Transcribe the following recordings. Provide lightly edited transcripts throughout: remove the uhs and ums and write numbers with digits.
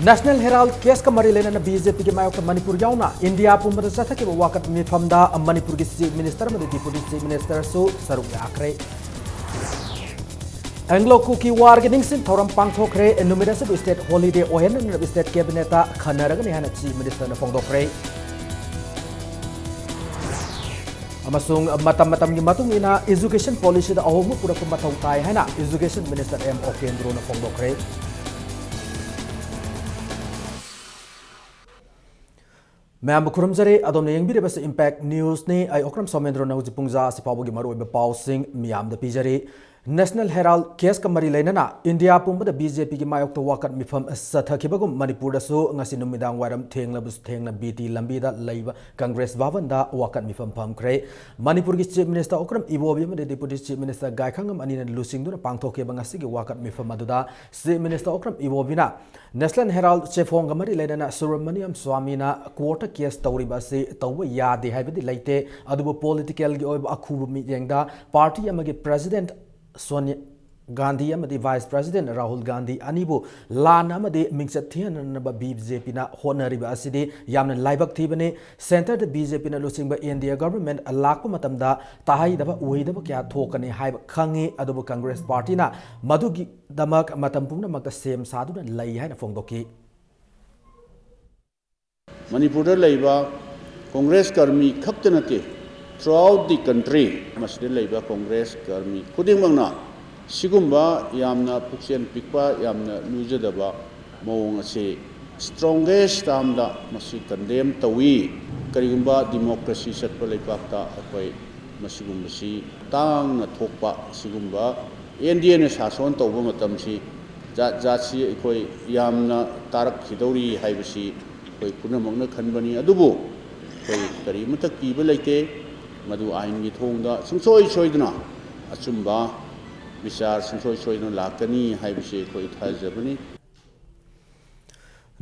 National Herald case ka mari lena na BJP ke mayok Manipur yauna India pumada satha ke wakat mi famda Manipur ki Chief Minister madi Deputy Chief Minister su saruk akre Anglo Kuki war ke ningsin thoram pangthokre enumerated state holiday ohen na state cabinet ta khanaraga ni hana Chief Minister na phongdokre amasung matam-matam gi matung ina education policy da ahom pura ko matau tai hana Education Minister M Okendro na phongdokre Ma'am Kurumzare adom ne yengbi bas impact news ne ai okram somendro na hujipungza sipabu gi maru be pausing miam da pijare National Herald case ka mari lena India pumba da BJP gi mayok to wakat mifam sathakibagum Manipur da so ngasi numidang waram thengla bus thengna BT lambi da laiba Congress bhavan da wakat mifam phamkre Manipur gi Chief Minister okram ibobi ma Deputy Chief Minister gaikhangam anina lusing du na pangthoke bangasi gi wakat mifam aduda Chief Minister okram ibobi na National Herald chefong ga mari lena Subramaniam Swami na court case tawri ba se tawba yade haibadi laite adubu political gi oib akhubu mi yengda party amagi president Sonia Gandhi amadi Vice President Rahul Gandhi anibu lan amadi mingchat thian na BJP na honari ba asidi yamna laibak thibane center the BJP na losing ba India government alakpa matamda tahai daba uhi daba kya thokane haiba khangi adubu Congress party na madugi damak matam pungna makta sem sadu na lai haina phongdoki Manipur da laiba Congress karmi khaptanate throughout the country masde laiba Congress karmi khudingmangna sigumba yamna puksen pikpa yamna lujadaba mawong ase strongest tamda masi condemn tawi karigumba democracy satpa laipakta akoi masigumba si tang na thokpa sigumba India na sason tawba matam si jat si akoi yamna tarak khidori haibasi akoi punamangna khanbani adubu akoi karimata kiba laite madu ain gi thongda sungsoi soidna achumba vichar sungsoi soidna lakani haibase koi thajabani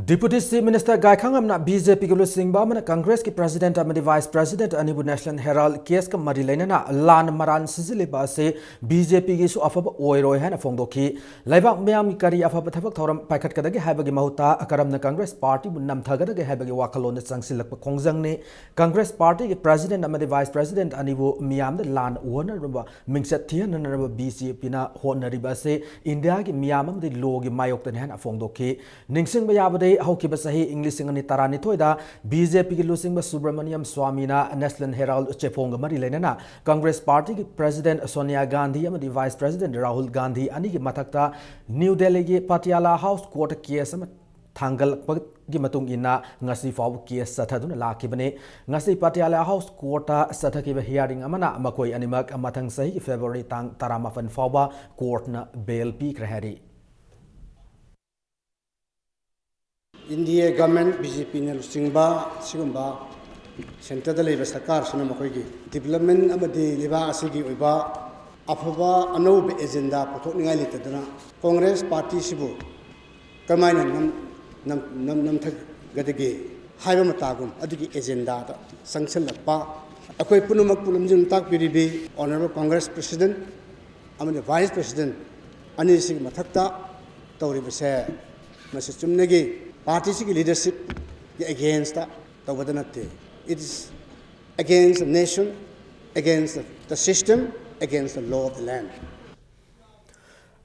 Deputy Chief Minister gaikhangam na BJP gi lusing ba mana Congress ki President amadi Vice President anibu National Herald case ka mari lena na lan maran sizile ba se BJP gi su afaba oiroi hana phongdoki laibak myam kari afaba thabak thoram paikhat kadagi haibagi mahuta akaramna Congress party bu namthagada haibagi wakalon da changsilak khongjang ne Congress party ki President amadi Vice President anibu myam da lan owner ba mingchat thian na BJP na honari ba se India gi myam amadi logi mayok tan hana phongdoki ningsing ba yabade haukiba sahi English ngani tarani thoida BJP gi lusing ba Subramaniam Swami na National Herald chefong mari lena Congress party ki President Sonia Gandhi amadi Vice President Rahul Gandhi ani gi mathakta New Delhi gi Patiala House court case am thangal gi matung ina ngasi faw case sathaduna lakibane ngasi Patiala House court sathaki ba hearing amana makoi animak mathang sahi February tang taramafan fawba court na bail pi krahari India government BJP ne lusingba sigumba center da leba sarkar suna makoigi development amadi leba asigi oiba afaba anob agenda puthokningai litadana Congress party sibu kamaina nam thak gadege haiba matagum adigi agenda da sanction lakpa akoi punumak punumjin tak piribi honorable Congress president amadi vice president ani sig mathakta tawribase masi chumnegi Party leadership against the it is against the nation, against the system, against the law of the land.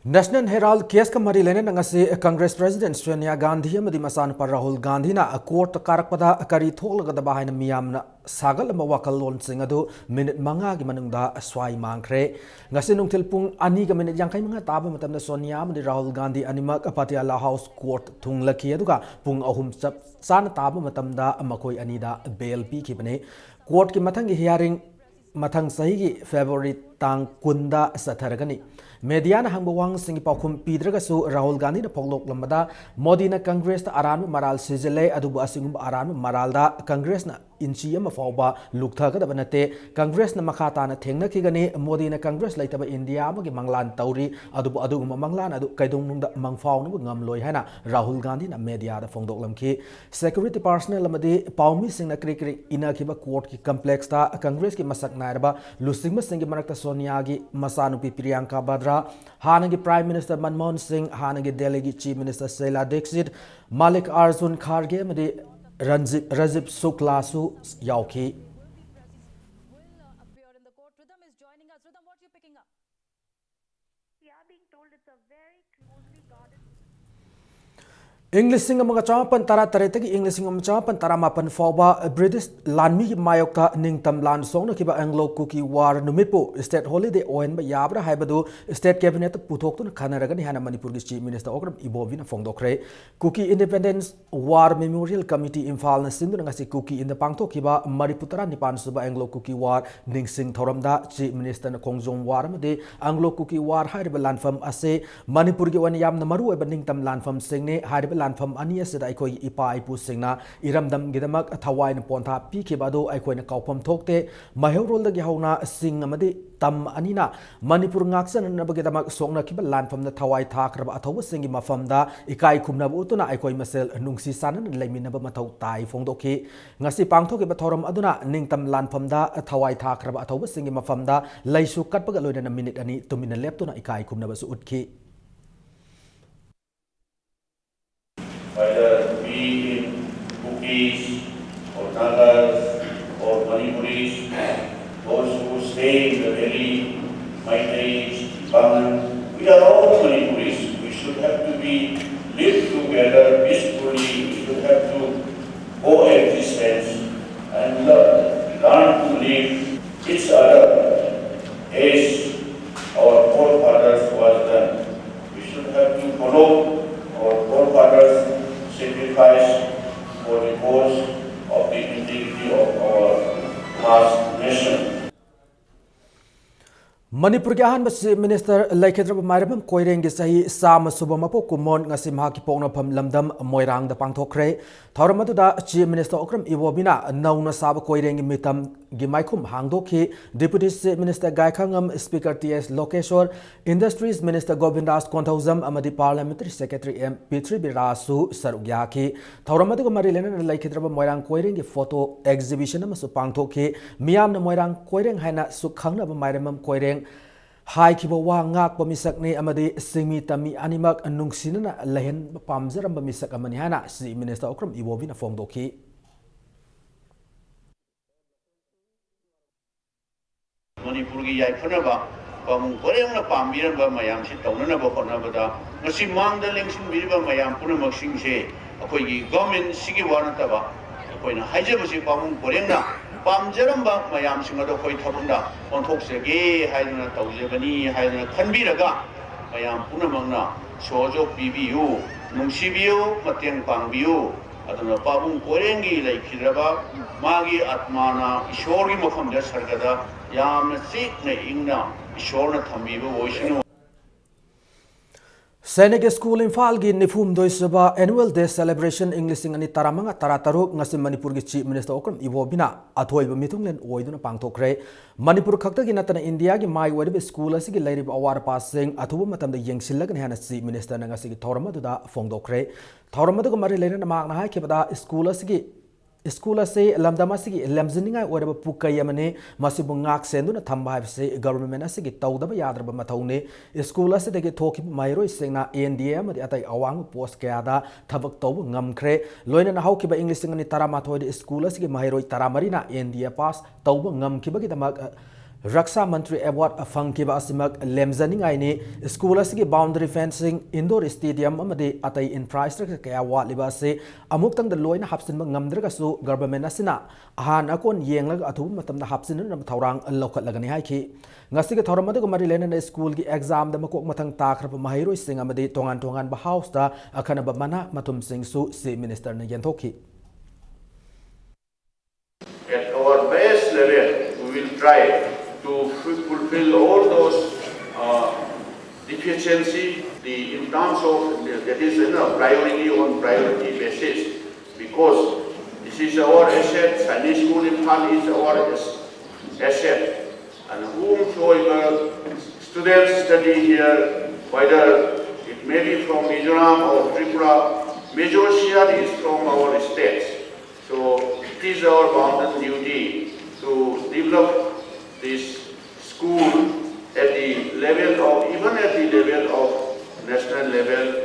National Herald case ka mari lena ngasi Congress President Sonia Gandhi amadi masan par Rahul Gandhi na court karakpada kari tholaga da bahaina miyam na sagal ma wakal lon singadu minute manga gi manungda swai mangkre ngasi nungthil pung ani ga minute yang kai manga taba matam na Sonia amadi Rahul Gandhi anima Patiala House court thunglaki aduga pung ahum san taba matam da makoi ani da bail pi ki bane court ki mathang hearing mathang sahi gi February tang kunda satharagani media na hangba wang singi paukhum pidraga su Rahul Gandhi na phoglok lambada Modi na Congress ta aran maral sijele adubu asingum aran maral da Congress na inchi ama fawba lukthag da banate Congress na makhata na thengna khigani Modi na Congress laitaba India amagi manglan tauri adubu adugum manglan adu kaidong nungda mangfaw nu ngamloi hana Rahul Gandhi na media da phongdok lamki security personnel amadi pawmi singna kri ina khiba court ki complex ta Congress ki masak nairba lusingma singi marakta Soniagi Masanupi Priyanka Vadra Hanagi Prime Minister Manmohan Singh Hanagi Delhi Chief Minister Sheila Dixit Malik Arjun Kharge Madi Rajib Shukla Su Yauki will appear in the court. Rhythm is joining us. Rhythm, what are you picking up? We are being told it's a very closely guarded. English sing among chapan tara taretagi English sing among chapan tara mapan fawba British lanmi mayokta ningtam lan song kiba Anglo Cookie War numitpo state holiday ohen ba yabra haibadu state cabinet puthok tun khanaragani hana Manipur gi chief minister okram ibovina fongdokre Cookie Independence War Memorial Committee Imphal na sindu ngasi Cookie in the pangthok kiba Mariputara nipan suba Anglo Cookie War ningsing thoramda chief minister na kongjong war made Anglo Cookie War haiba lanfam ase Manipur gi wani yamna maru eba ningtam lanfam singne haiba lanfam ani asida aikoi ipa ipu singna iramdam gidamak thawai na pontha pi khibado aikoi na kaupam thokte maheurol da gi hauna sing amadi tam anina Manipur ngaksan na bagidamak songna kiba lanfam na thawai thakraba athawa singi mafamda ikai khumna utuna aikoi masel nungsi sanan leiminaba mathau tai fongdoki ngasi pangthoki ba thoram aduna ningtam lanfamda thawai thakraba athawa singi mafamda laisu katpaga loina na minute ani tumina leptuna ikai khumna ba su utki whether be in Cookies or Nagas or Manipuris, those who stay in the valley, Maitris, Bangan, we are all Manipuris. We should have to be live together peacefully. We should have to coexistence and learn to live each other as our forefathers was done. We should have to follow our forefathers sacrifice for the cause of the integrity of our past nation. Manipur ki ahan basi minister Laikhedrab Mairabam Koireng gi sahi Sam Subamapo Kumon ngasi mahaki pokna pham lamdam Moirang da pangthokre Thauramadu da chief minister Okram Iwobina nauna sab Koireng gi mitam gi maikhum hangdokhi deputy minister Gaikhangam speaker TS Lokeshwar industries minister Govindas Konthauzam amadi parliamentary secretary M P3 Birasu Sarugyaki Thauramadu mari lena Laikhedrab Moirang Koireng gi photo exhibition amasu pangthokhi miyam na Moirang Koireng haina su khangna ba Mairamam Koireng hai kibo wa ngak pamisak ni amadi singmi tami animak nungsinana lehen pamjaram pamisak amani hana si minister Okram Iwobina fongdoki Manipur gi yaifanaba pamung koreng na pambiramba mayam si taunana ba khonabada ngasi mangda lengsin biriba mayam punamak singse akoi gi government sigi warna ba akoi na haijabasi pamung koreng na pamjaramba mayam singado koi thabunda onthokse haiduna tawjebani haiduna khanbiraga mayam punamangna sojo pibiu nungsibiu mateng pangbiu aduna pabung korengi laikhidraba magi atmana ishorgi mafamda sargada yamna sikna ingna ishorna thambiba voishinu Sainik School Imphal gi nifum doisaba annual day celebration English ani taramanga tarataru ngasi Manipur gi chief minister Okram Iwobina athoiba mitunglen oiduna pangthokre Manipur khakta gi natana India gi mai wariba school asigi lairib awar passing athuba matamda yengsillagan hana chief minister ngasi gi thoramadu da fongdokre thoramadu gi mari leina magna hai kebada school ase lamdama sigi lamzininga oraba pukai amane masibu ngak senduna thamba habse government asigi tawdaba yadraba mathaune school ase dege thoki mairoi sengna NDA amadi atai awang post kayada thabak tawbu ngamkhre loina na haukiba English ngani taramathoi school asigi mairoi taramarina NDA pass tawbu ngamkiba gi damak Raksa Mantri Award Funkiba Asimak Lemzaningai ni school asigi boundary fencing indoor stadium amadi atai infrastructure kaya watliba se amuktang da loina hapsin ngamdraga su government asina ahan akon yenglag athu matamda hapsin na thaurang lokhat lagani haiki ngasiga thoramadu ko mari lena na school gi exam da makok mathang takrap mahiroi sing amadi tongan ba house da akhana ba mana matum sing su se minister na yenthoki at our best level we will try to fulfill all those deficiency in terms of that is priority on priority basis because this is our asset. Chinese school in Nepal is our asset, and whomsoever students study here, whether it may be from Mizoram or Tripura, major share is from our states. So it is our bounden duty to develop this school at the level of, even at the level of national level.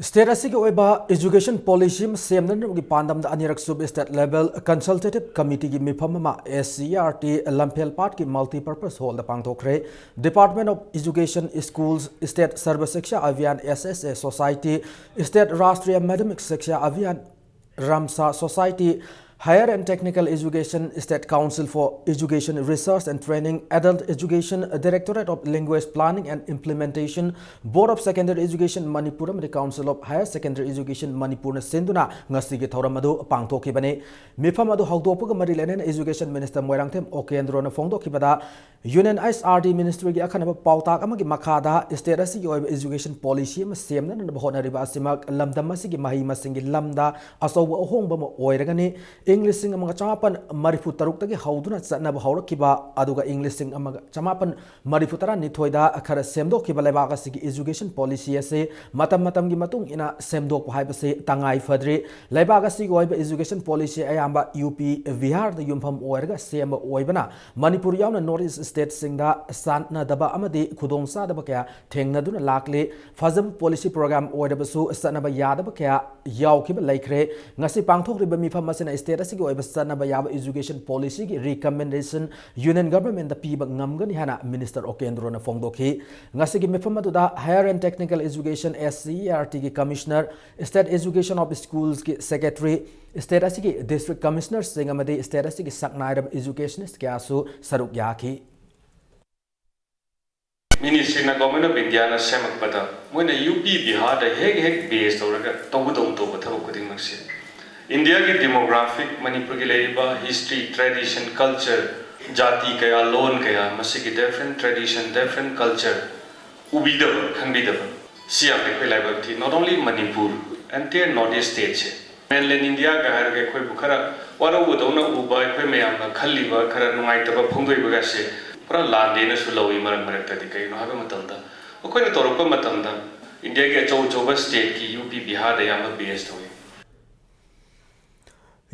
State asigi oiba education policy semnan gi pandam da anirak sub state level consultative committee gi mifam ma SCRT Lampel Part ki multi purpose hall da pangthokre Department of Education Schools State Service Shiksha Abhiyan SSA Society State Rashtriya Madhyamik Shiksha Abhiyan Ramsa Society Higher and Technical Education State Council for Education Research and Training Adult Education Directorate of Language Planning and Implementation Board of Secondary Education Manipur the Council of Higher Secondary Education Manipur Sinduna ngasi gi thoram adu pangthokibane mifam adu hawdopuga mari lenen Education Minister Moirangthem Okendro na phongdokibada Union SRD Ministry gi akhanaba pautak amagi makhada state asigi oiba education policy ma semna na bahona riba asimak lamdam asigi mahi masing gi lamda asawa ohongba ma oiragani English sing amanga chamapan marifu taruk tagi hauduna chatna bahawra kiba aduga English sing amanga chamapan marifu tara nithoida akhara semdo kiba lebaga sigi education policy ase matam gi matung ina semdo haiba se tangai fadri lebaga sigi oiba education policy ayamba UP Bihar da yumpham oirga semba oibana Manipur yauna North East state singda sanna daba amadi khudong sa daba kya thengna duna lakle fazab policy program oidaba su sanaba yadaba kya yaw kiba laikre ngasi pangthok riba mifam masina state asigi oiba sanaba yaba education policy gi recommendation union government da piba ngamgani hana minister Okendro na phongdokhi ngasi gi mifam da higher and technical education SCERT gi commissioner state education of schools gi secretary state asigi district commissioner singamadi state asigi saknairab educationist kya su saruk yaki Ministry na Government of India na semak pada moina UP Bihar da hek base tawraga tawdong to bathaw kuding makse India ki demographic Manipur ki leiba history tradition culture jati kaya lon kaya masiki different tradition different culture ubidaba khanbidaba siam ke leiba thi not only Manipur entire northeast state mainland India ka har ke khoi bukhara waro udona uba khoi mayam na khalliba khara nungai taba phungdoi baga se pura lande na sulawi marak tadi kai no habe matamda okoi na torokpa matamda India ke choba state ki UP Bihar da yam based hoy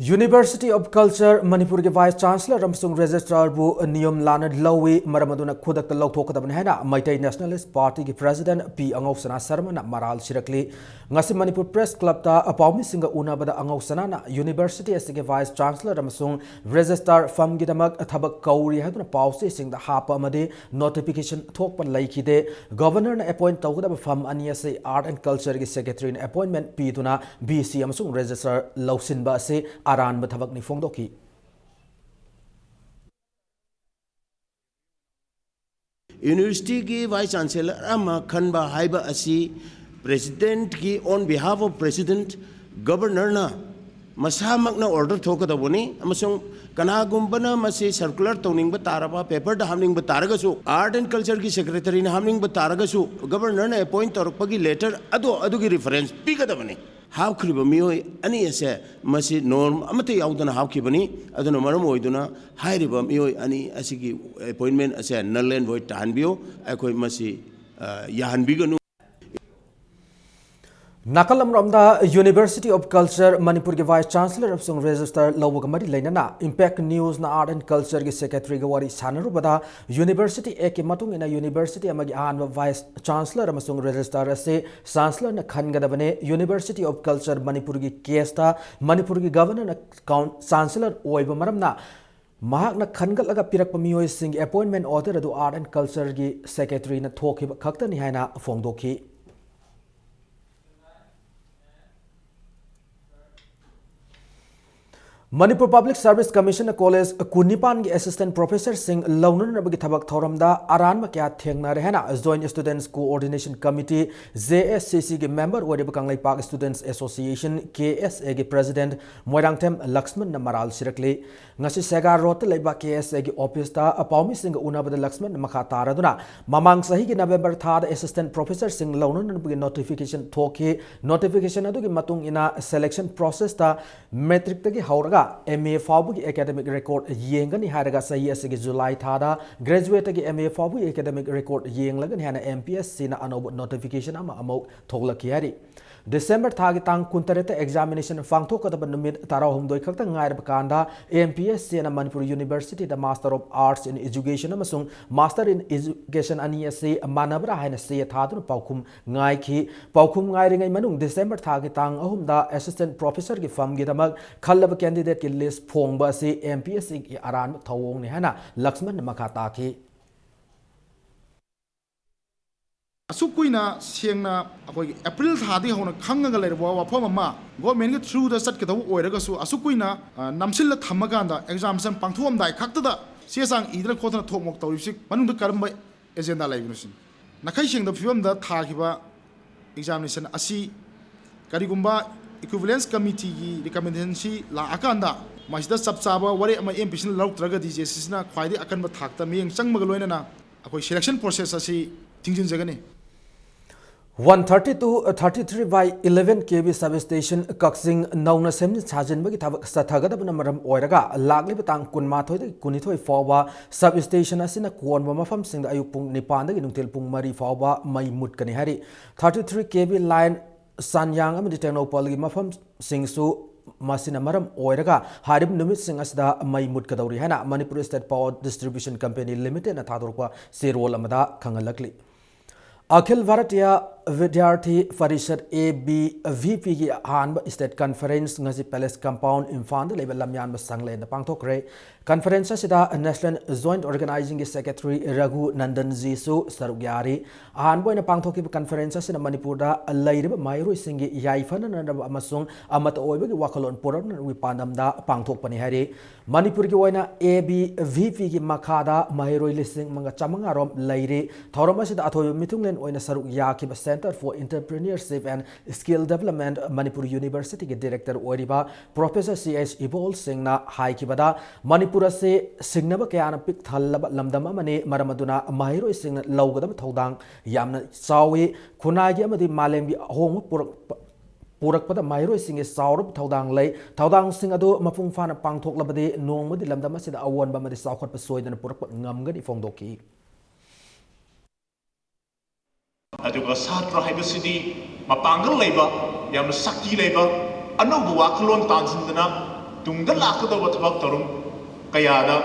University of Culture Manipur ke Vice Chancellor Ramsung Registrar bu niyam lana lawi maramaduna khudak lauthokadabane haina Maitai Nationalist Party ki President P Angawsana Sarma na maral sirakli ngasi Manipur Press Club ta apawmi singa unabada Angawsana na University asige Vice Chancellor Ramsung Registrar fam gidamak thabak kauri haduna pawse singda hapa amade notification thokpa laikide Governor na appoint tawgada fam ani ase Art and Culture ki Secretary na appointment pi duna BC amsung Registrar lausinba ase aran bathabak ni phongdoki University ki Vice Chancellor ama khanba haiba asi President ki on behalf of President Governor na masamak na order thokadaboni amasung kanagumbana masi circular toning ba taraba paper da hamning ba taragasu Art and Culture ki Secretary na hamning ba taragasu Governor na appoint torpagi letter adu ki reference pikadabani how kriba mioi ani ase masi norm amate yaudana how kibani aduna maram oiduna hairiba mioi ani asigi appointment ase null and void tanbio akoi masi yahanbiganu Nakalam Ramda University of Culture Manipur ke Vice Chancellor of Sung Register Lawgamari Lainana Impact News na Art and Culture ke Secretary Gawari Sanarubada University Eke Matung ina University amagi Anwa Vice Chancellor Amasung Registrar ase Chancellor na Khangadabane University of Culture Manipur ki case ta Manipur ki Governor na Chancellor oiba maramna mahak na khangal laga pirak pamiyoy sing appointment order adu Art and Culture ki Secretary na thoki khakta ni haina phongdokhi Manipur Public Service Commission College Kunipan ki Assistant Professor Singh Launan Rabagi Thabak Thoramda Aran ma kya thengna rehna Joint Students Coordination Committee JSCC ki member Wadeba Kanglai Park Students Association KSA ki President Moirangthem Laxman na maral sirakle ngasi Sega Road leiba KSA ki office ta apawmi Singh unabada Laxman makha taraduna mamang sahi ki November thad Assistant Professor Singh Launan rabagi notification thoke notification adu ki matung ina selection process ta metric ta ki hauraga ꯂꯣꯏꯔꯒ MA ꯐꯥꯎꯕꯒꯤ academic record ꯌꯦꯡꯒꯅꯤ ꯍꯥꯏꯔꯒ ꯆꯍꯤ ꯑꯁꯤꯒꯤ ꯖꯨꯂꯥꯏ ꯊꯥꯗ ꯒ꯭ꯔꯦꯖꯨꯋꯦꯠꯇꯒꯤ MA ꯐꯥꯎꯕꯒꯤ academic record ꯌꯦꯡꯂꯒꯅꯤ ꯍꯥꯏꯅ MPSCꯅ ꯑꯅꯧꯕ ꯅꯣꯇꯤꯐꯤꯀꯦꯁꯟ ꯑꯃ ꯑꯃꯨꯛ ꯊꯣꯛꯂꯛꯈꯤ ꯍꯥꯏꯔꯤ ꯗꯤꯁꯦꯝꯕꯔ ꯊꯥꯒꯤ ꯇꯥꯡ 18ꯇ ꯑꯦꯛꯖꯥꯃꯤꯅꯦꯁꯟ ꯄꯥꯡꯊꯣꯛꯀꯗꯕ ꯅꯨꯃꯤꯠ 19 ꯈꯛꯇ ꯉꯥꯏꯔꯕ ꯀꯥꯟꯗ MPSCꯅ ꯃꯅꯤꯄꯨꯔ ꯌꯨꯅꯤꯚꯔꯁꯤꯇꯤꯗ master of arts in education ꯑꯃꯁꯨꯡ ꯃꯥꯁꯇꯔ ꯏꯟ ꯏꯖꯨꯀꯦꯁꯟ ꯑꯅꯤ ꯑꯁꯤ ꯃꯥꯟꯅꯕ꯭ꯔꯥ ꯍꯥꯏꯅ ꯆꯦ ꯊꯥꯗꯨꯅ ꯄꯥꯎꯈꯨꯝ ꯉꯥꯏꯈꯤ ꯄꯥꯎꯈꯨꯝ ꯉꯥꯏꯔꯤꯉꯩ ꯃꯅꯨꯡ ꯗꯤꯁꯦꯝꯕꯔ ꯊꯥꯒꯤ ꯇꯥꯡ 3ꯗ ꯑꯦꯁꯤꯁꯇꯦꯟꯠ ꯄ꯭ꯔꯣꯐꯦꯁꯔꯒꯤ ꯐꯝꯒꯤꯗꯃꯛ ꯈꯜꯂꯕ ꯀꯦꯟꯗꯤꯗꯦꯠꯀꯤ ꯂꯤꯁ ꯐꯣꯡꯕ ꯑꯁꯤ MPSCꯒꯤ ꯑꯔꯥꯟꯕ ꯊꯧꯑꯣꯡꯅꯤ ꯍꯥꯏꯅ ꯂꯛꯁꯃꯟꯅ ꯃꯈꯥ ꯇꯥꯈꯤ असुक कुइना सेंगना अखोई अप्रैल थादी होना खंगगा लेरबो वाफम अमा गवर्नमेंट के थ्रू द चटकदब ओइरगसु असुक कुइना नमसिल थमगांदा एग्जामिनेशन पांथोमदाय खक्तदा सेसांग इद्र खोथना थोकमोक तौरिसि मनुंग करम एजेंडा लाइबनुसिन नखै सेंगदा फिवम दा थाखिबा एग्जामिनेशन असि करिगुंबा इक्विवेलेंस कमिटी की रिकमेंडेशन सी लाकांदा मासिदा सबचाबा वरे अमा एमपीसी लौत्रगदि जेसिसना ख्वाइदि अकनबा थाकता मियंग चंगमग लोइनना अखोई सिलेक्शन प्रोसेस असि थिंजिन जगने 130 to 33 by 11 kV substation Kaksing Nauna Semni Sajinbagi Sathagadabana Maram Oiraga, Lagli Tang Kunmatoi, Kunitoi Fawa, substation Asina Kwan Mafam Sing the Ayupung Nipanda, Nutil Pung Mari Fawa, Mai Mutkanihari, 33 kV line Sanyang Technopoli Mafam Sing Su Masina Maram Oiraga, Harib Numit Sing Asda Mai Mutkadori Hana, Manipuri State Power Distribution Company Limited, and Tadurpa, Sirol Amada, Kangalakli. Akhil Bharatiya विद्यार्थी Parishad ABVP की अहानब state conference ngasi palace compound Imphal लेब लमयान संगलेन पांगथोक्रे conference असिदा national joint organising secretary Raghu Nandan ji सु सरुक यारी अहानब ओइना पांगथोकिब कॉन्फ्रेंस असिना मणिपुरदा लैरिब माइरोइ सिंगी याइफननब अमसुंग अमत ओइबगी वाखलोन पुरन विपानमदा पांगथोकपनि हारि मणिपुर की ओइना ABVP की मखादा माइरोइ लिसिंग मंगा चमंगा रोम लैरि थौरम असिदा अथोय मिथुंगलेन ओइना सरुक याखिब Center for Entrepreneurship and Skill Development Manipur University के डायरेक्टर ओरिबा प्रोफेसर CH इबोल सिंगना हाइकिबदा मणिपुर से सिंगनब कयाना पिक थल्लब लमदम अमने मरमदुना माहिरोइ सिंगना लौगदब थौदांग यामना चावी खुनागी अमदि मालेंबी अहोंग पुरकपद माहिरोइ सिंगे साउरब थौदांग लೈ थौदांग सिंग अदो मपुंग फाना पांगथोकलबदि नोंगमदि लमदम असिदा अवोनबा मदि साउखटप सोइदन पुरक ngamgani फोंदोकी अदुगा सात्र हाइबसिदी मपांगल लेबा याम शक्ति लेबा अनौब वाखलोन तानसिंदना तुंगदा लाकदब थबक तरुम कयादा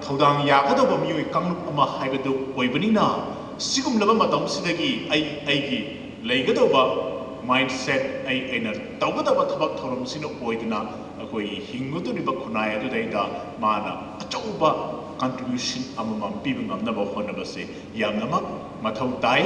थौदांग यागदब मियोय कांगलुप अमा हाइबदु ओइबनिना सिगुमलबा मतमसिदगी आइगी लेगदबा माइंडसेट आइना तौगदब थबक थरुमसिनो ओइदना अखोई हिंगुदुनिबा खुनाय अदुदैदा माना अचौबा contribution amamam pibing amnaba honabase yamnama mathau tai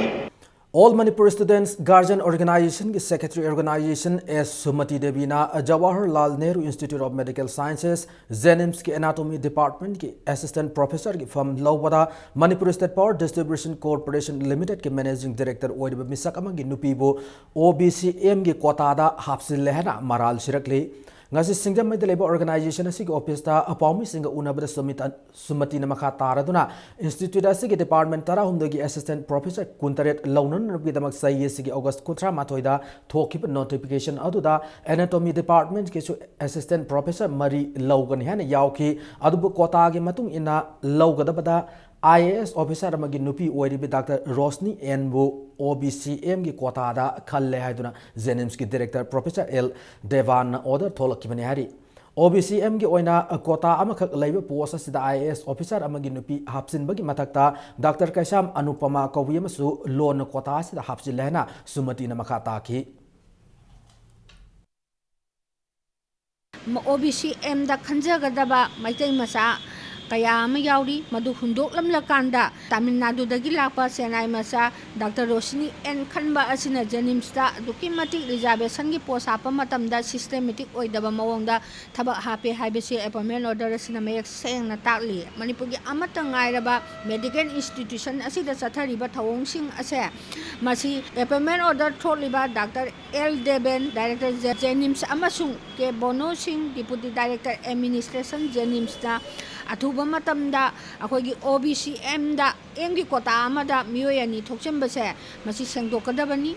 All Manipur Students Guardian Organization की Secretary Organization S Sumati Devina Jawaharlal Nehru Institute of Medical Sciences Jenims की Anatomy Department की Assistant Professor की firm लौबदा Manipur State Power Distribution Corporation Limited के Managing Director ओइब मिसक अमंगी नुपीबो OBCM की कोतादा हापसिल लेहना moral शिरकली ngasi singjam mai deleba organization asi ki office ta apawmi singa unabada sumati na makha taraduna institute asi ki department tara humdagi assistant professor kuntaret launan bi damak sai asi ki august 13 da thokib notification aduda anatomy department ke assistant professor mari laugan hana yauki adubu kota gi matung ina laugadabada IAS officer amagi nupi oiribi Dr. Rosni Enbu OBCM की कोतादा खल्ले हाइदुना जेनिम्स की director professor L Dewan order थोलकिबने हारि OBCM की ओइना कोता अमखक lab post असिदा IAS ऑफिसर अमगी नुपी हापसिनबगी मथक्ता डॉक्टर कैसाम अनुपमा कवि अमसु लोन कोता असिदा हापसिलेना सुमति न मखा ताखि OBCM दा खंजगदबा मैतै मसा कया यावरी मधु हुंदोकलमलकांदा तमिलनाडुदगी लापा सेनाई मसा डॉक्टर रोशनी एन खनबा असिना जेनिम्सता दुकिमतिक रिजर्वेशन की पोस्ट हापा मतमदा सिस्टेमेटिक ओइदबा मवंगदा थबक हापे हाइबेसे अपॉइंटमेंट ऑर्डर असिना मयक सेंगना ताकली मणिपुर की अमता ngairaba मेडिकल इंस्टीट्यूशन असिदा चथरिबा थवोंगसिंग असे मसी अपॉइंटमेंट ऑर्डर थोलिबा doctor L Deben director JNIMS अमसुंग K Bono Singh deputy director administration जेनिम्सता अथुबा मतमदा अखोगी OBCM दा एमगी कोता अमदा मियोयनी थोकचंबसे मसी सेंगदोकदबनी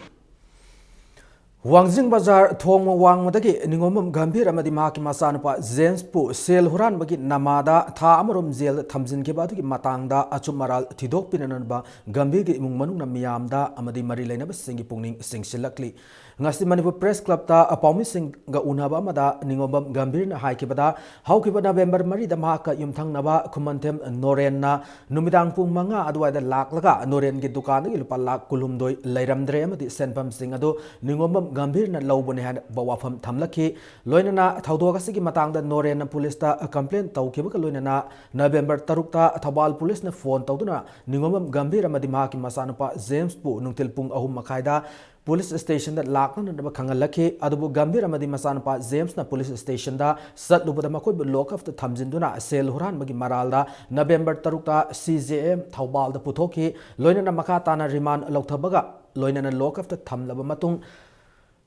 Wangjing Bazar Thong Wang Madagi Ningomum Gambir Amadi Maki Masanapa James Pu Sel Huran Bagi Namada Tha Amarum Zel Thamjin Kebatu Matangda Achumaral Tidok Pinanba Gambir Gi Mungmanung Miamda Amadi Mari Lainaba Singi Pungning Singsilakli Ngasi Manipur Press Club ta Apami Sing ga Unaba Mada Ningomum Gambir na Haikibada Haukiba November Mari da Maka Yumthang Naba Kumantem Noren na Numidang Pung Manga Adwai da Laklaga Noren Gi Dukan Gi Lupa Lak Kulumdoi Lairamdre Amadi Senpam Sing Ado Ningomum Gambir na Lobone Han Bawafam Tamlaki Loinana Taudogasi Matang da Noren Police ta complaint Taukiba Loinana November Tarukta Tabal Police na phone Tauduna Ningomum Gambir Amadi Maki Masanapa James Pu Nungtil Pung Ahum Makaida Police station that Lakna and Kangalaki, Adabu Gambir Amadi Masanapa, James na police station da Sat Lubadamako, lock of the Tamzinduna, Sel Huran Magi Maralda, November Taruta, CJM, Taubal the Putoki, Loina Makatana Riman Lotabaga, Loina lock of the Tamlabamatung.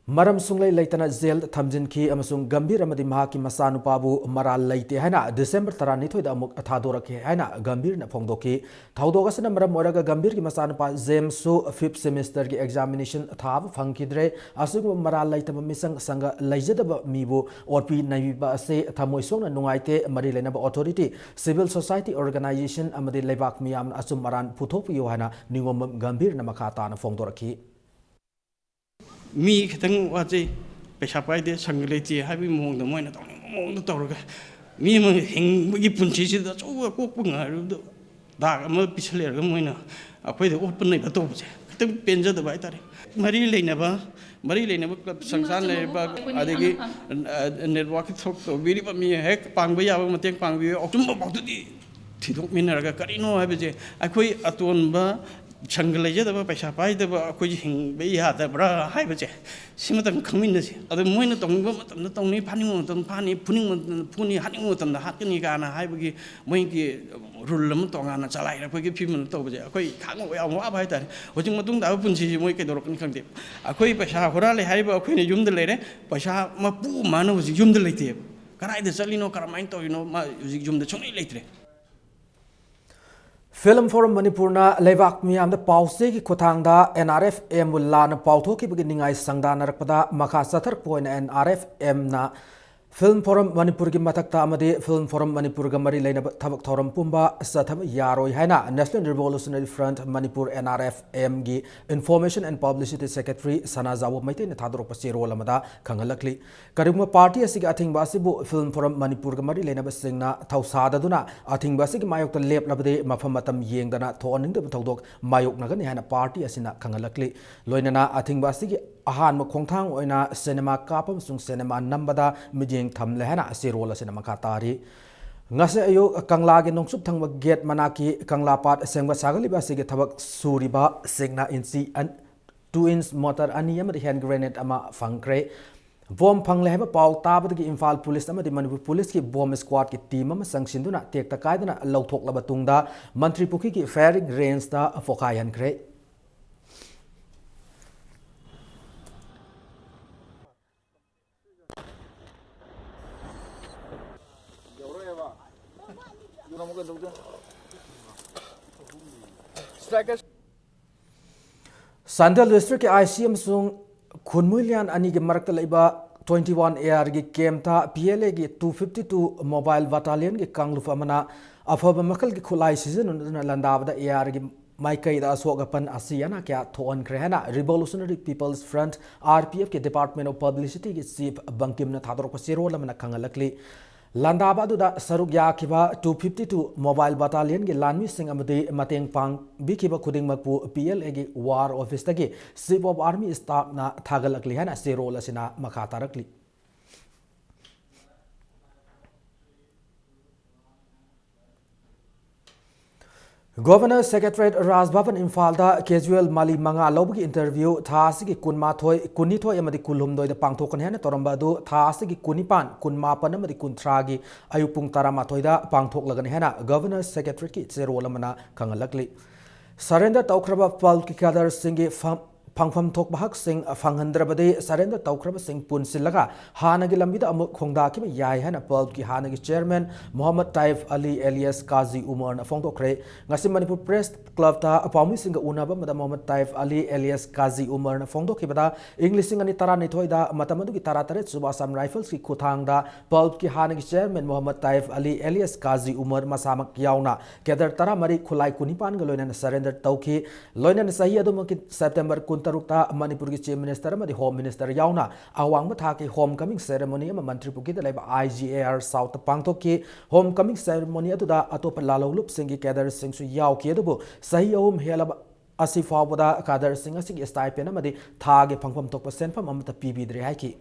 Maram Sunglay Laitana Zel Tamjin Ki Amasung Gambir Amadi Mahaki Masanu Pabu Maral Laite Hana December Taranito the Amuk Atadoraki Hana Gambir na Pongdoki Taudogasana Maram Moraga Gambir ki Masanapa Zem Su 5th semester ki examination Tab Funkidre Asung Maral Laitaba Misang Sanga Laijadaba Mibu or P Naiba Se Tamoisong Nungaite Marilenaba Authority Civil Society Organization Amadi Lebak Miam Asum Maran Putopi Yohana Ningom Gambir na Makata na Fongdoraki Mi kitang wajay pesapai de sangleti habi mong da moina tong mong da tawra mi ma hing gi punchi si da chu ko punga ru da ma pisler ga moina akhoi de open nei ba to je kitang penja da bai tare mari leina ba club sangsan le ba adegi network thok to biri ba mi hek pang ba ya ba mateng pang bi okum ba tu di thidok minara ga karino habi je akhoi aton ba Changalaya the Pashapai, the Kujing, Baya, the Bra, Hybaje, Simatam community, other Moina Tongue, not only Panimutan, Pani, Puni, Honeymutan, the Hakanigana, Hybagi, Winky, Rulamuton, and Salai, we give people to Tobaja, Koi, Kango, Wabai, watching Matung, the open sea, Wake the Rokan Country. A Koi Pasha, Horale, Hyba, Queen, Yum the lady, Pasha, Mapu, man was Yum the lady. Can I the Salino Caramaito, you know, my Yum the Choni later. Film Forum Manipurna Levak Miam the Pause ki Kutangda NRF M Mulan Pautoki beginning I Sangdana Rakpada Makasatar Point NRF M na Film Forum Manipur ki Matakta Amadi Film Forum Manipur Gamari Lena Tabak Thorum Pumba Satam Yaroi Haina National Revolutionary Front Manipur NRF M gi Information and Publicity Secretary Sanazawo Maite Tadro Pasiro Lamada Kangalakli Karima Party Asig Ating Basibu Film Forum Manipur Gamari Lena Basingna Tausada Duna Ating Basig Mayok the Lep Labade Mafamatam Yengdana Toning the Todok Mayok Nagani Hana Party Asina Kangalakli Loinana Ating Basig Ahan Mokongtang Oina Cinema Kapam Sung Cinema Nambada Mijing Tam Lehana Sirola Cinema Katari Ngase ayo Kanglagi Nongsup Tang Get Manaki Kanglapat Sengwa Sagaliba Sige Tabak Suriba Signa Insi and 2-inch motor Aniyam hand grenade Ama Fangkre Bomb Panglehaba Pau Tabaki Infal Police Amadi Manipur Police ki bomb squad ki team ama Sangsinduna Tek Takaidana Lautok Labatungda Mantri Puki ki firing range da Fokayan Kre Sandal District ke ICM sung Khunmulian ani ke marakta laiba 21 AR ki kemta PLA ki 252 mobile battalion ki kanglufa mana afaba makal ki khulai season na landavda AR ki Maikai da Sogapan Asiana kya Thoan Krehana Revolutionary People's Front RPF ke Department of Publicity ki Chief Bankim na Thadro ko Sirola mana kangalakli Landaba da Sarugya kiba 252 mobile battalion ki lanmi sing amade mateng pang bikiba khuding makpu PLA ki war office tagi Chief of Army Staff na thagalakli hana Sirola sina makhatarakli Governor Secretary Raj Bhavan Infalda casual Mali Manga Lobgi interview Thasi ki Kunmathoi Kunithoi amadi Kulhumdoi the Pangthokan hena Toramba do Thasi ki Kunipan Kunmapan amadi Kuntragi Ayupung Taramathoi da Pangthok lagan hena Governor Secretary ki Zerolamana Kangalakli Surrender Taukraba Pal ki Kadar Singi Pangpham Thok Bahak Singh Fanghandrabade surrender Taukraba Singh Punsilaga Hanagi Lambida Amuk Khongdaki Yai Hana Pulp Ki Hanagi Chairman Muhammad Taif Ali alias Qazi Umar Fongtokre Ngasi Manipur Press Club Ta Apami Singa Unaba Mada Muhammad Taif Ali alias Qazi Umar Fongtokibada English Singani Tara Nitoida Matamadu ki Taratare Subasam Rifles ki Kuthangda Pulp Ki Hanagi Chairman Muhammad Taif Ali alias Qazi Umar Masamak Yauna Kedar Tara Mari Kulai Kunipan Galoina surrender Tauki Loina Sahi Adumaki September Kuntarukta Manipur ki Chief Minister Madi Home Minister Yauna Awang Mathaki homecoming ceremony ama Mantri Pukita Laiba IGAR South Pangtoki homecoming ceremony atuda atop Lalolup Singi Kedar Singh Su Yau Kedubu Sahi Om Helaba Asifawada Kadar Singh Sing Stipend Amadi Thage Pangpam Tokpa Senpam Amata PB Haiki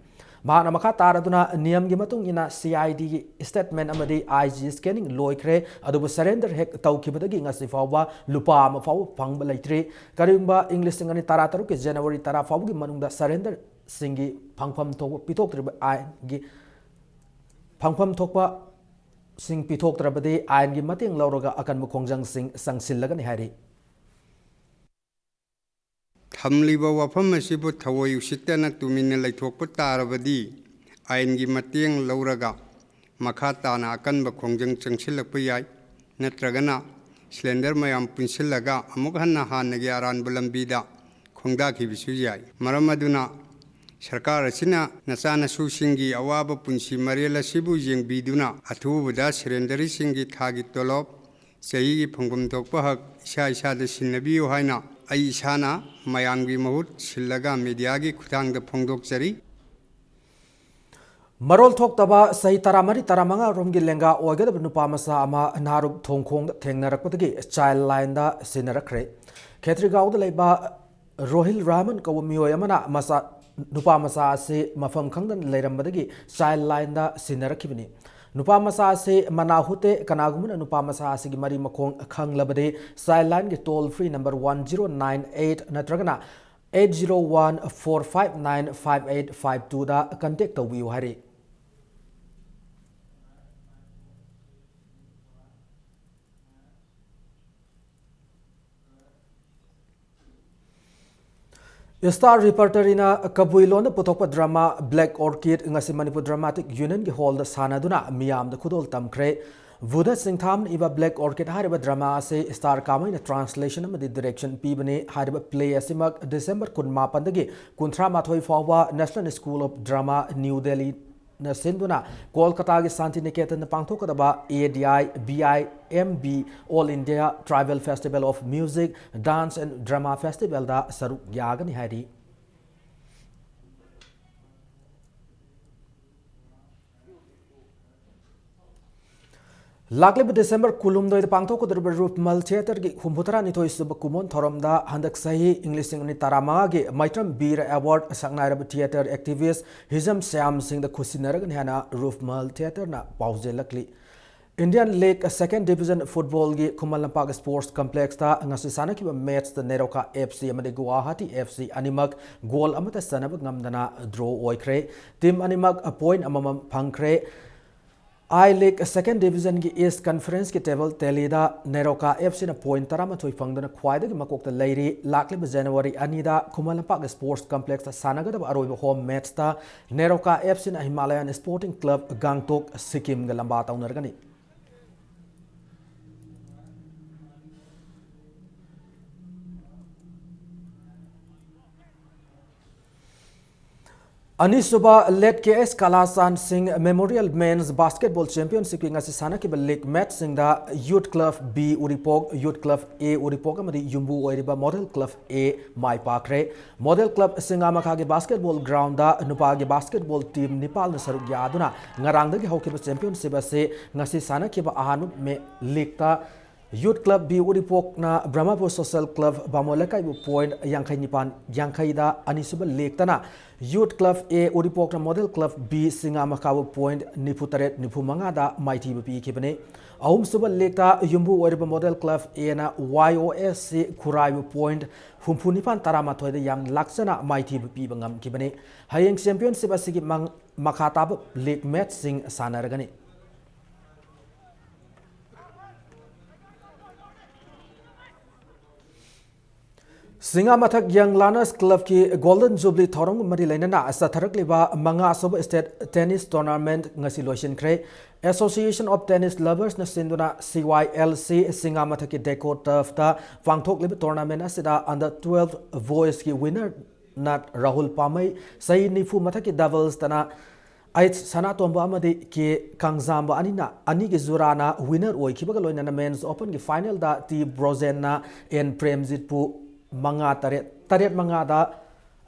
Mahana Makha Taraduna Niam Gimatung ina CID statement amadi IG scanning loikre adubu surrender hek taukibadagi ngasifawa lupa amafaw pangba laitre karimba English singani tarataru ke January tara fawu gi manungda surrender singi pangpam tok pitok triba ai gi pangpam tokpa sing pitok trabade ai gi mateng lauroga akan mukongjang sing sangsillaga ni hari Thamliba wafam asibu thawai usitana tumina laithokpa tarabadi ayengi mateng lauraga makha tana akanba khongjang changsilakpa yai natragana slender mayam punsillaga amuk hanna hanagi aranba lambida khongdakibisu yai maram aduna sarkar asina nasana susingi awaba punsi marela sibu yengbiduna athubada surrenderi singi thagi tolop sayi phongpam thokpa hak isa isa da sinnabiyo haina ai isana mayamgi mahut sillaga mediagi khutangda phongdokchari Marol Thok Taba Sahi Taramari Taramanga Romgi Lenga Oigada Nupamasa Ama Narub Thongkong Tengnarakpatagi Child Line da Sinarakre Ketrigao the Leba Rohil Rahman Kawamio Yamana Masa Nupamasa se Mafam Kangan Lerambadagi Child Line da Sinarakibini Nupamasa se Manahute Kanagumuna Nupamasa Sigimari Makong Kang Labade Child Line get toll free number 1098 Natragana 801-459-5852 da contact the view hari. Star reporter ina Kabuilon Putopa drama Black Orchid ngasi Manipur Dramatic Union ki hall da sanaduna miyam da khudol tamkre Vuda Singh Tham iba Black Orchid hariba drama se Star Kama in translation amadi direction pibane hariba play asimak December 18 kuntra mathoi fawa National School of Drama New Delhi na sinduna Kolkata gi Santi Niketan na pangthokadaba ADI BIMB All India Tribal Festival of Music Dance and Drama Festival da saruk yagani hari Lakli December kulum doi pangthok ko derba roof mal theater gi humbutara ni thoi sub kumon thoramda handak sahi English sing ni tarama gi Maitram Bir Award saknairab theater activist Hizam Syam Singh da khusinarag hana roof mal theater na pause lakli Indian League Second Division Football gi Kumalampak Sports Complex ta ngasi sana ki match the Neroka FC amade Guwahati FC animak goal amata sanabag ngamdana draw oikre team animak a point amamam phangkre I-League Second Division की East Conference की table तेलीदा NEROCA FC न point tarama थोई फंगदना ख्वाइदगी मकोकता लेरी लाकलिब January अनीदा कुमालंपाक स्पोर्ट्स कॉम्प्लेक्स सानागदब अरोइब होम मैच ता नेरोका FC न Himalayan sporting club Gangtok Sikkim ग लंबा ताउनरगनी Anisuba led KS Kalasan Singh Memorial Men's Basketball Championship ki ngasi sana ki league match sing da Youth Club B Uripok Youth Club A Uripok amadi Yumbu oiriba Model Club A Mai Pakre Model Club Singama khage basketball ground da nupa ge basketball team Nepal na saruk yaduna ngarang da gi hokiba championship ase ngasi sana ki ba ahanu me league ta Youth Club B Uripok na Brahmapur Social Club Bamolakai bu point Yankai Nipan Yankai da Anisuba Lake tana Youth Club A Uripok na Model Club B Singama Kabu point Niputaret Nipumanga da Mighty Pi Kibane Ahum Suba Lake ta Yumbu Oriba Model Club A na YOSC Kuraibu point Humpunipan Tarama Toy Yang Laksana Mighty Pi Bangam Kibane Hayeng Championship Asigi Makatab Lake match sing Sanaragani Singa Mathak Young Learners Club ki Golden Jubilee Thorong Mari Lainana Satharak Liba Manga Soba State Tennis Tournament Ngasi Loishin Kre Association of Tennis Lovers na Sinduna CYLC Singa Mathak Deco Turf ta Fangthok Liba Tournament asida under 12 voice ki winner Nat Rahul Pamai Sai Nifu Mathak doubles tana Ait sana tomba amadi ki Kangzamba anina ani ki Zurana winner oi kibaga loina men's open ki final da ti Brozena and Premjit pu Manga taret manga da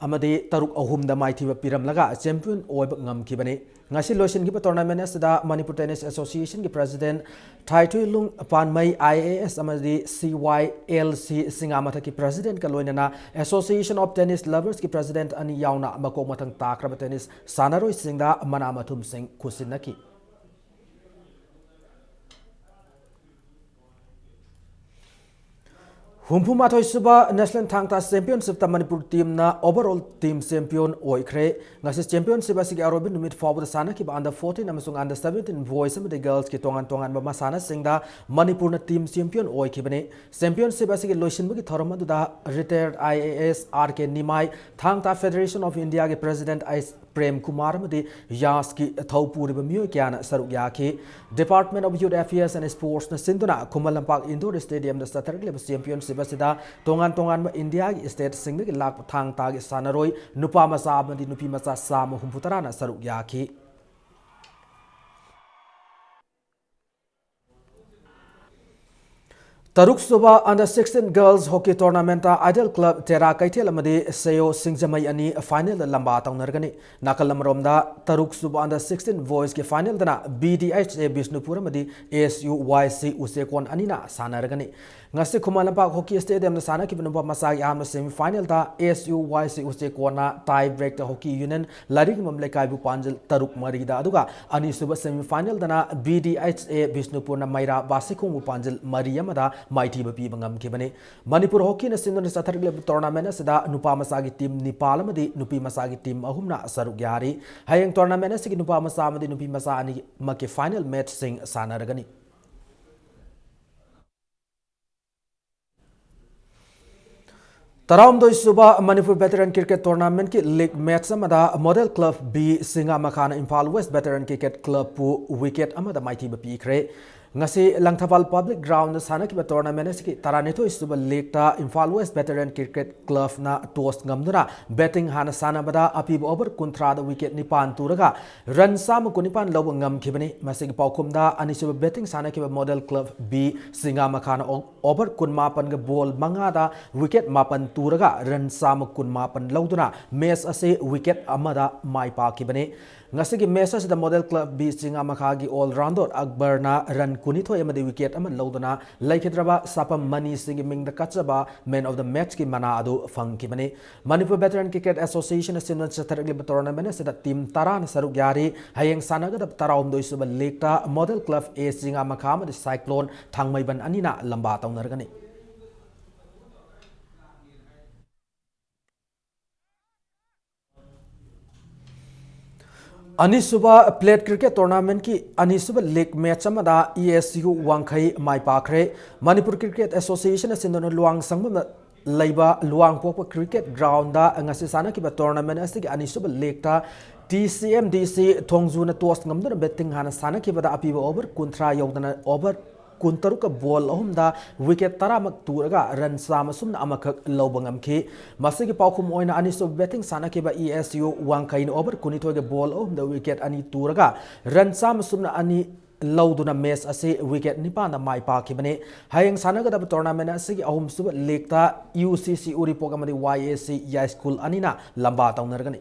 amadi taruk ahum da mai thiba piram laga champion oib ngam kibani ngasi loisin ki tournament asda Manipur Tennis Association ki president Thaithui Lung Panmai IAS amadi CYLC Singamatha ki president ka loinana Association of Tennis Lovers ki president ani yauna makok mathang takraba tennis sanaroi singda manamathum sing khusinaki Humpumathoi suba National Thangta Championship ta Manipur team na overall team champion oikre ngasi championship asigi arobin numit forward sana ki under 14 amasung under 17 boys and the girls ki tongan ba masana singda Manipur na team champion oikibane championship asigi loisin bugi thoroma da retired IAS RK Nimai Thangta Federation of India ke president is Prem Kumar amadi Yas ki Thaupuri ba myo kyan saruk yaki Department of Youth Affairs and Sports na sinduna Kumalampak Indoor Stadium da satargle championship Basida tongan India state sing ki lak thang ta gi sanaroi nupa masa amadi nupi masa sam humputarana saruk yaki Taruk Suba under 16 girls hockey tournament Idol Club Tera Kaitel amadi Sayo Singjamai ani final lamba taunargani nakalamromda Taruk Suba under 16 boys ki final dana BDHA Bishnupur amadi SUYC Usekon anina sanargani ngasi Kumalampak hockey stadium na sana ki binumpa masagi am semi final da SUYC Usekon na tie break the hockey union laring mamlekai bu panjal Taruk marida aduga ani suba semi final dana BDHA Bishnupur na Maira Basikung bu panjal Mariamada Mighty Bapi Bangam Kibane Manipur hockey na sindon sa targle tournament sa nupa masagi team Nepal amadi nupi masagi team ahumna saruk yari hayang tournament sa nupa masa amadi nupi masa ani make final match sing sanaragani Taram doi suba Manipur Veteran Cricket Tournament ki league match amada Model Club B Singa Makhana Impal West Veteran Cricket Club pu wicket amada Mighty Bapi kre ngasi Langthapal Public Ground sana ki tournament ki taranito suba league ta Impal West Veteran Cricket Club na toss ngamduna betting hana sana bada api over kuntra da wicket nipan turaga run sam kunipan lob ngam kibani masigi paukum da ani suba betting sana ki Model Club B Singa Makhana over kun mapan ga ball manga da wicket mapan turaga run sam kun mapan lauduna mes ase wicket amada mai pa kibani ngasi ki message da Model Club B Singa Makhagi all rounder Akbar na run kunitho amadi wicket aman lauduna laikhidraba sapam mani singi ming da kachaba man of the match ki mana adu fangki bani Manipur Veteran Cricket Association asinan sataragi tournament sa team tara na saruk yari hayang sanaga da tarawm doi suba league ta Model Club A Singa Makha amadi Cyclone thangmai ban anina lamba taunargani Anisuba Plate Cricket Tournament ki Anisuba League match amada ESU Wangkai Mai Pakre Manipur Cricket Association asindon luang sangma laiba luang pokpa cricket ground da ngasi sana ki tournament asigi Anisuba League ta TCMDC Thongju na toss ngamdon betting hana sana ki bada apiba over kuntra yogdana over kuntaruka ball ahumda wicket taramak turaga run sama sumna amakak lobangam ki masigi paukum oina aniso betting sana kiba ESU wangkain over kunitoge ball ahumda wicket ani turaga run sama sumna ani lauduna mes ase wicket nipana mai pa kibane hayang sanaga da tournament asigi ahum sub league ta UCC uripok amadi YAC ya school anina lamba taunargani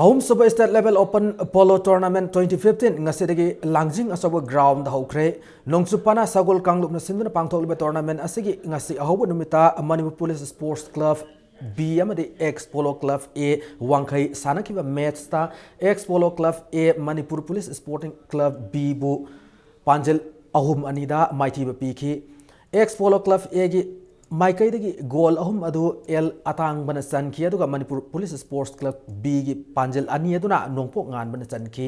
Ahum Suba State Level Open Polo Tournament 2015 ngasidagi langjing asawa ground haukre nongsupana sagol kanglup na sinduna pangthokliba tournament asigi ngasi ahoba numita Manipur Police Sports Club B amadi X Polo Club A wangkai sanakiba match ta X Polo Club A Manipur Police Sporting Club B bu panjel ahum anida mighty ba piki X Polo Club A gi Maikai dagi goal ahum adu el atang bana sanki aduga Manipur Police Sports Club B gi panjel ani aduna nongpok ngan bana sanki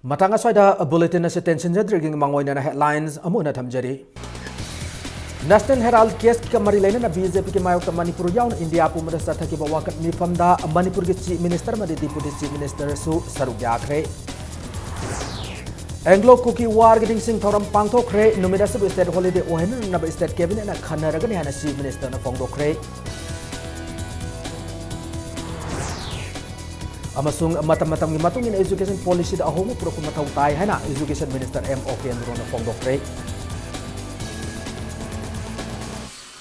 Matang aswada bulletin na si tension jadriging mangoy na headlines amo na thamjari. National Herald case ki kamari laina na BJP ki mayok ta Manipur yaun India pu madasa thaki ba wakat mi famda Manipur ki chief minister madi deputy chief minister su saruk yakre. Anglo Cookie War getting sing thoram pangthokre numida sub state holiday ohen na ba state cabinet na khanaraga ni hana chief minister na phongdokre. Amasung matam-matam gi matungin education policy da ahong puro ko matawtay hana education minister M. O. Kendro na phongdokre.